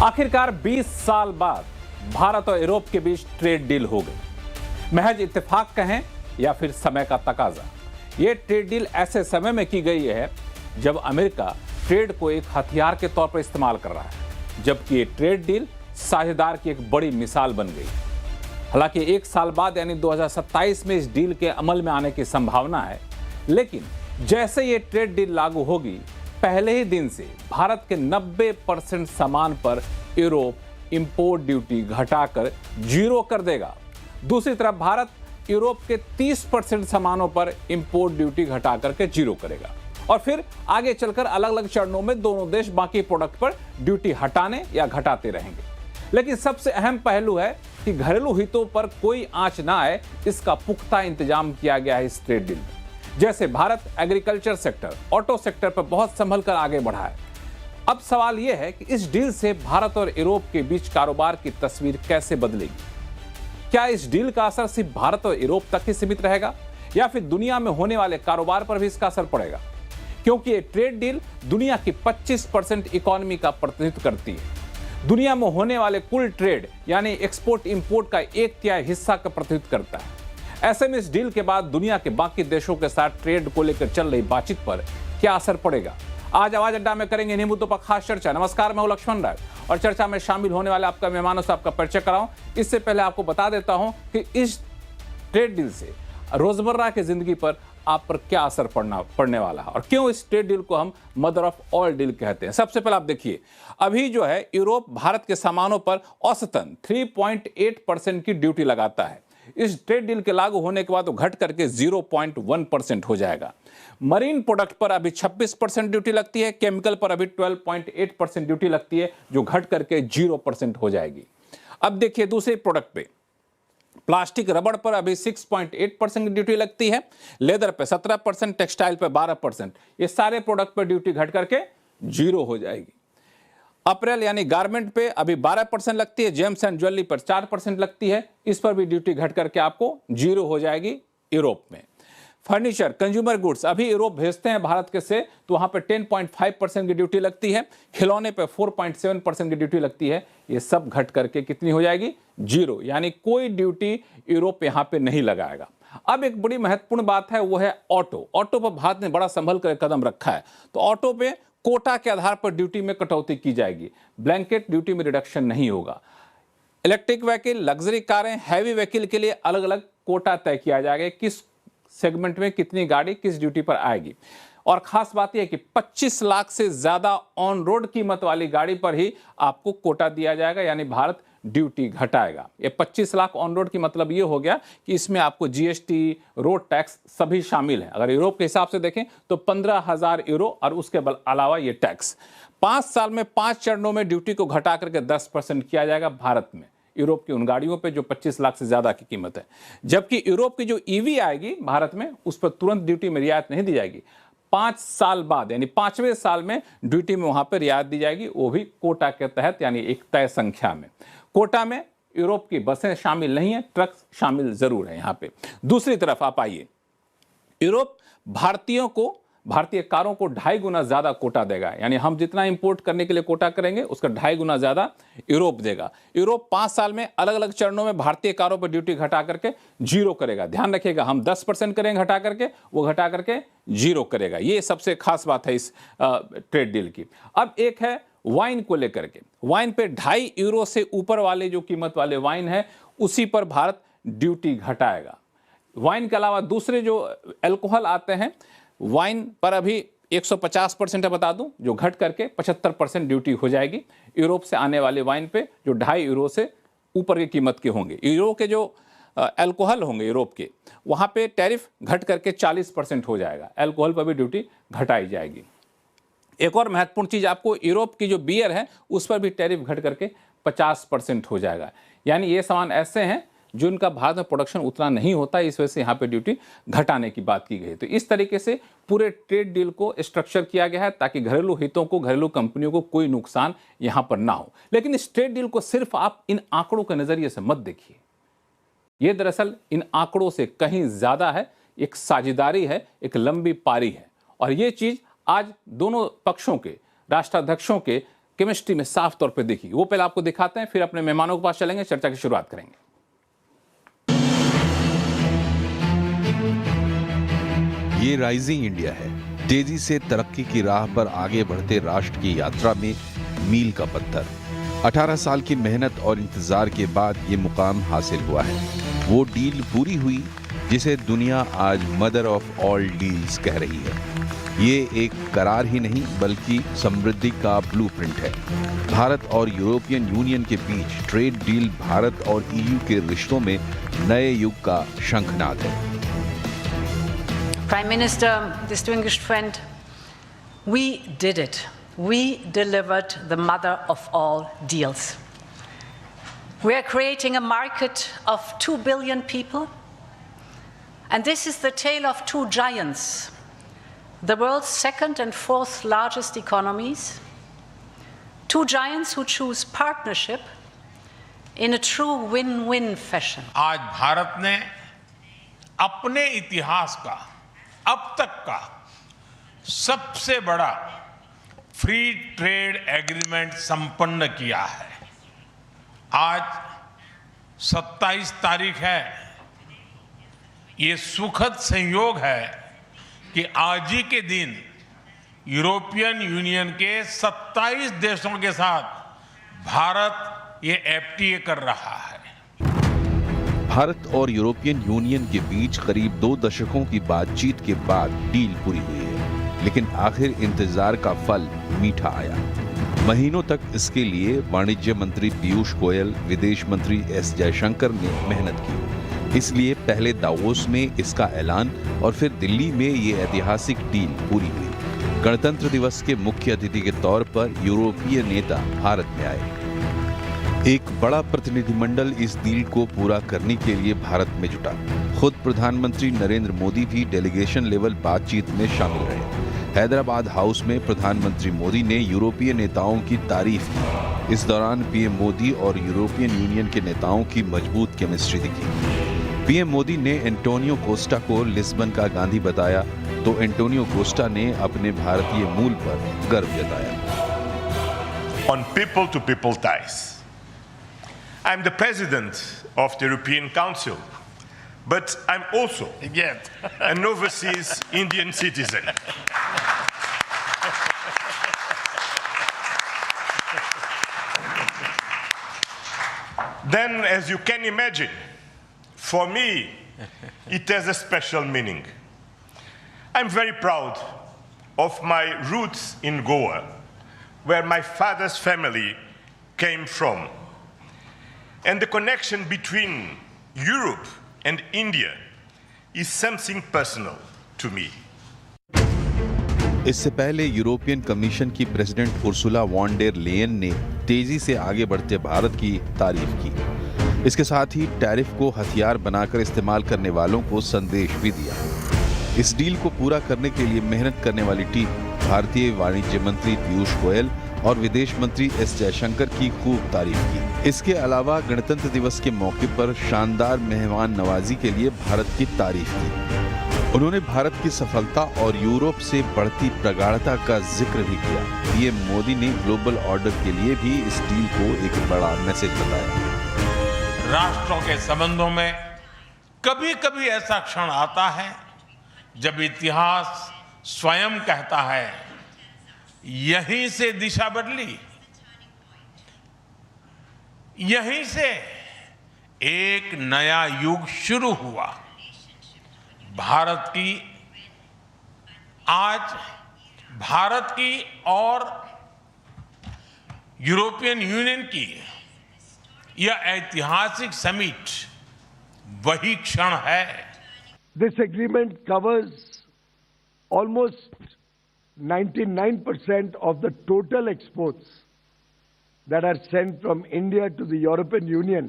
आखिरकार 20 साल बाद भारत और यूरोप के बीच ट्रेड डील हो गई। महज इत्तेफाक कहें या फिर समय का तकाजा। यह ट्रेड डील ऐसे समय में की गई है जब अमेरिका ट्रेड को एक हथियार के तौर पर इस्तेमाल कर रहा है, जबकि ये ट्रेड डील साझेदार की एक बड़ी मिसाल बन गई। हालांकि एक साल बाद यानी 2027 में इस डील के अमल में आने की संभावना है, लेकिन जैसे ये ट्रेड डील लागू होगी, पहले ही दिन से भारत के 90% सामान पर यूरोप इंपोर्ट ड्यूटी घटाकर 0 कर देगा। दूसरी तरफ भारत यूरोप के 30% सामानों पर इंपोर्ट ड्यूटी घटाकर के 0 करेगा और फिर आगे चलकर अलग अलग चरणों में दोनों देश बाकी प्रोडक्ट पर ड्यूटी हटाने या घटाते रहेंगे। लेकिन सबसे अहम पहलू है कि घरेलू हितों पर कोई आंच ना आए, इसका पुख्ता इंतजाम किया गया है इस ट्रेड डील में। जैसे Bharat agriculture sector, auto sector पर बहुत संभल कर आगे बढ़ा है। अब सवाल यह है कि इस डील से भारत और यूरोप के बीच कारोबार की तस्वीर कैसे बदलेगी? क्या इस डील का असर सिर्फ भारत और यूरोप तक ही सीमित रहेगा या फिर दुनिया में होने वाले कारोबार पर भी इसका असर पड़ेगा? क्योंकि ये ट्रेड डील दुनिया की 25% इकोनॉमी का प्रतिनिधित्व करती है। दुनिया में होने वाले कुल ट्रेड यानी एक्सपोर्ट इंपोर्ट का 1/3 हिस्सा का प्रतिनिधित्व करता है। ऐसे में इस डील के बाद दुनिया के बाकी देशों के साथ ट्रेड को लेकर चल रही बातचीत पर क्या असर पड़ेगा? आज आवाज अड्डा में करेंगे इन्हीं मुद्दों पर खास चर्चा। नमस्कार, मैं हूं लक्ष्मण राय और चर्चा में शामिल होने वाले आपका मेहमानों से आपका परिचय कराऊं। इससे पहले आपको बता देता हूं कि इस ट्रेड डील से रोजमर्रा की जिंदगी पर आप पर क्या असर पड़ने वाला है और क्यों इस ट्रेड डील को हम मदर ऑफ ऑल डील कहते हैं। सबसे पहले आप देखिए, अभी जो है यूरोप भारत के सामानों पर औसतन 3.8% की ड्यूटी लगाता है। इस ट्रेड डील के लागू होने के बाद वो घट करके 0.1% हो जाएगा। मरीन प्रोडक्ट पर अभी 26% ड्यूटी लगती है, केमिकल पर अभी 12.8% ड्यूटी लगती है, जो घट करके 0% हो जाएगी। अब देखिए दूसरे प्रोडक्ट पे, प्लास्टिक रबड़ पर अभी 6.8% की ड्यूटी लगती है, लेदर पे 17%, टेक्सटाइल पे 12%। ये सारे प्रोडक्ट पर ड्यूटी घट करके 0 हो जाएगी। अप्रैल यानी गारमेंट पे अभी 12% लगती है, जेम्स एंड ज्वेलरी पर 4% लगती है, इस पर भी ड्यूटी घट करके आपको 0 हो जाएगी यूरोप में। फर्नीचर, कंज्यूमर गुड्स अभी यूरोप भेजते हैं भारत के से, तो वहां पे 10.5% की ड्यूटी लगती है, खिलौने पे 4.7% की ड्यूटी लगती है, ये सब घट करके कितनी हो जाएगी? 0, यानी कोई ड्यूटी यूरोप यहां पे नहीं लगाएगा। अब एक बड़ी महत्वपूर्ण बात है, वो है ऑटो। ऑटो पर भारत ने बड़ा संभल कर कदम रखा है, तो ऑटो पे कोटा के आधार पर ड्यूटी में कटौती की जाएगी, ब्लैंकेट ड्यूटी में रिडक्शन नहीं होगा। इलेक्ट्रिक व्हीकल, लग्जरी कारें, हैवी व्हीकल के लिए अलग अलग कोटा तय किया जाएगा, किस सेगमेंट में कितनी गाड़ी किस ड्यूटी पर आएगी। और खास बात यह है कि 25 लाख से ज्यादा ऑन रोड कीमत वाली गाड़ी पर ही आपको कोटा दिया जाएगा, यानी भारत ड्यूटी घटाएगा। ये 25 लाख ऑन रोड की मतलब ये हो गया कि इसमें आपको जीएसटी, रोड टैक्स सभी शामिल है। अगर यूरोप के हिसाब से देखें तो 15,000 यूरो और उसके अलावा ये टैक्स। 5 साल में 5 चरणों में ड्यूटी को घटा करके 10% किया जाएगा भारत में, यूरोप की उन गाड़ियों पे जो 25 लाख से ज्यादा की कीमत है। जबकि यूरोप की जो ईवी आएगी भारत में, उस पर तुरंत ड्यूटी में रियायत नहीं दी जाएगी। 5 साल बाद यानी 5वें साल में ड्यूटी में वहां पर रियायत दी जाएगी, वो भी कोटा के तहत, यानी एक तय संख्या में। कोटा में यूरोप की बसें शामिल नहीं है, ट्रक शामिल जरूर है यहां पे। दूसरी तरफ आप आइए, यूरोप भारतीय कारों को 2.5 गुना ज्यादा कोटा देगा, यानी हम जितना इंपोर्ट करने के लिए कोटा करेंगे उसका 2.5 गुना ज्यादा यूरोप देगा। यूरोप 5 साल में अलग अलग चरणों में भारतीय कारों पर ड्यूटी घटा करके 0 करेगा। ध्यान रखिएगा, हम 10% करेंगे घटा करके, वो घटा करके 0 करेगा। ये सबसे खास बात है इस ट्रेड डील की। अब एक है वाइन को लेकर के, वाइन पे 2.5 यूरो से ऊपर वाले जो कीमत वाले वाइन है, उसी पर भारत ड्यूटी घटाएगा। वाइन के अलावा दूसरे जो अल्कोहल आते हैं, वाइन पर अभी 150% बता दूं, जो घट करके 75% ड्यूटी हो जाएगी यूरोप से आने वाले वाइन पे, जो 2.5 यूरो से ऊपर की कीमत के होंगे। यूरो के जो अल्कोहल होंगे यूरोप के, वहां पे टैरिफ घट करके 40% हो जाएगा, अल्कोहल पर भी ड्यूटी घटाई जाएगी। एक और महत्वपूर्ण चीज, आपको यूरोप की जो बियर है उस पर भी टैरिफ घट करके 50% हो जाएगा। यानी ये सामान ऐसे हैं जिनका भारत में प्रोडक्शन उतना नहीं होता, इस वजह से यहाँ पे ड्यूटी घटाने की बात की गई है। तो इस तरीके से पूरे ट्रेड डील को स्ट्रक्चर किया गया है ताकि घरेलू हितों को, घरेलू कंपनियों को कोई नुकसान यहाँ पर ना हो। लेकिन इस ट्रेड डील को सिर्फ आप इन आंकड़ों के नजरिए से मत देखिए, ये दरअसल इन आंकड़ों से कहीं ज्यादा है, एक साझेदारी है, एक लंबी पारी है। और ये चीज आज दोनों पक्षों के राष्ट्राध्यक्षों के केमिस्ट्री में साफ तौर पे दिखी। वो पहले आपको दिखाते हैं, फिर अपने मेहमानों के पास चलेंगे, चर्चा की शुरुआत करेंगे। ये राइजिंग इंडिया है, तेजी से तरक्की की राह पर आगे बढ़ते राष्ट्र की यात्रा में मील का पत्थर। 18 साल की मेहनत और इंतजार के बाद ये मुकाम हासिल हुआ है। वो डील पूरी हुई जिसे दुनिया आज मदर ऑफ ऑल डील्स कह रही है। ये एक करार ही नहीं बल्कि समृद्धि का ब्लूप्रिंट है। भारत और यूरोपियन यूनियन के बीच ट्रेड डील भारत और ईयू के रिश्तों में नए युग का शंखनाद है। Prime Minister, distinguished friend, we did it. We delivered the mother of all deals. We are creating a market of 2 billion people, and this is the tale of two giants, the world's second and fourth largest economies, two giants who choose partnership in a true win-win fashion. आज भारत ने अपने इतिहास का अब तक का सबसे बड़ा फ्री ट्रेड एग्रीमेंट संपन्न किया है। आज 27 तारीख है। ये सुखद संयोग है कि आज ही के दिन यूरोपियन यूनियन के 27 देशों के साथ भारत ये एफटीए कर रहा है। भारत और यूरोपियन यूनियन के बीच करीब 2 दशकों की बातचीत के बाद डील पूरी हुई है, लेकिन आखिर इंतजार का फल मीठा आया। महीनों तक इसके लिए वाणिज्य मंत्री पीयूष गोयल, विदेश मंत्री एस जयशंकर ने मेहनत की। इसलिए पहले दावोस में इसका ऐलान और फिर दिल्ली में ये ऐतिहासिक डील पूरी हुई। गणतंत्र दिवस के मुख्य अतिथि के तौर पर यूरोपीय नेता भारत में आए। एक बड़ा प्रतिनिधिमंडल इस डील को पूरा करने के लिए भारत में जुटा। खुद प्रधानमंत्री नरेंद्र मोदी भी डेलीगेशन लेवल बातचीत में शामिल रहे। हैदराबाद हाउस में प्रधानमंत्री मोदी ने यूरोपीय नेताओं की तारीफ की। इस दौरान पीएम मोदी और यूरोपियन यूनियन के नेताओं की मजबूत केमिस्ट्री दिखी। पीएम मोदी ने एंटोनियो कोस्टा को लिस्बन का गांधी बताया, तो एंटोनियो कोस्टा ने अपने भारतीय मूल पर गर्व जताया। On people-to-people ties. I'm the president of the European Council, but I'm also an overseas Indian citizen. Then, as you can imagine, for me, it has a special meaning. I'm very proud of my roots in Goa, where my father's family came from. And the connection between Europe and India is something personal to me. इससे पहले European commission की president Ursula von der Leyen ने तेजी से आगे बढ़ते भारत की तारीफ की। इसके साथ ही टैरिफ को हथियार बनाकर इस्तेमाल करने वालों को संदेश भी दिया। इस डील को पूरा करने के लिए मेहनत करने वाली टीम भारतीय वाणिज्य मंत्री पीयूष गोयल और विदेश मंत्री एस जयशंकर की खूब तारीफ की। इसके अलावा गणतंत्र दिवस के मौके पर शानदार मेहमान नवाजी के लिए भारत की तारीफ की। उन्होंने भारत की सफलता और यूरोप से बढ़ती प्रगाढ़ता का जिक्र भी किया। पीएम मोदी ने ग्लोबल ऑर्डर के लिए भी इस डील को एक बड़ा मैसेज बताया। राष्ट्रों के संबंधों में कभी-कभी ऐसा क्षण आता है जब इतिहास स्वयं कहता है, यहीं से दिशा बदली, यहीं से एक नया युग शुरू हुआ। भारत की और यूरोपियन यूनियन की यह ऐतिहासिक समिट वही क्षण है। This agreement covers almost 99% of the total exports that are sent from India to the European Union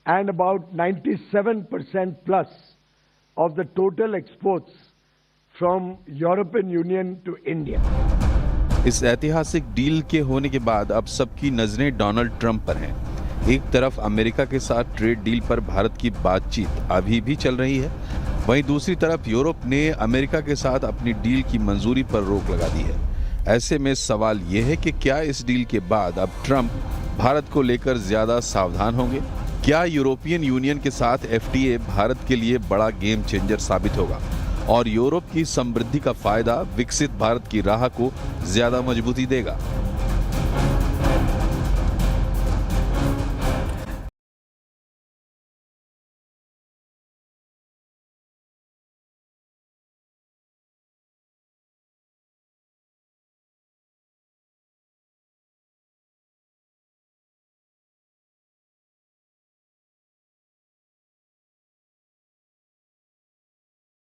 and about 97% plus of the total exports from European Union to India. इस ऐतिहासिक deal के होने के बाद अब सबकी नजरें डोनाल्ड ट्रंप पर हैं। एक तरफ अमेरिका के साथ ट्रेड डील पर भारत की बातचीत अभी भी चल रही है, वहीं दूसरी तरफ यूरोप ने अमेरिका के साथ अपनी डील की मंजूरी पर रोक लगा दी है। ऐसे में सवाल यह है कि क्या इस डील के बाद अब ट्रंप भारत को लेकर ज्यादा सावधान होंगे? क्या यूरोपियन यूनियन के साथ एफटीए भारत के लिए बड़ा गेम चेंजर साबित होगा और यूरोप की समृद्धि का फायदा विकसित भारत की राह को ज्यादा मजबूती देगा?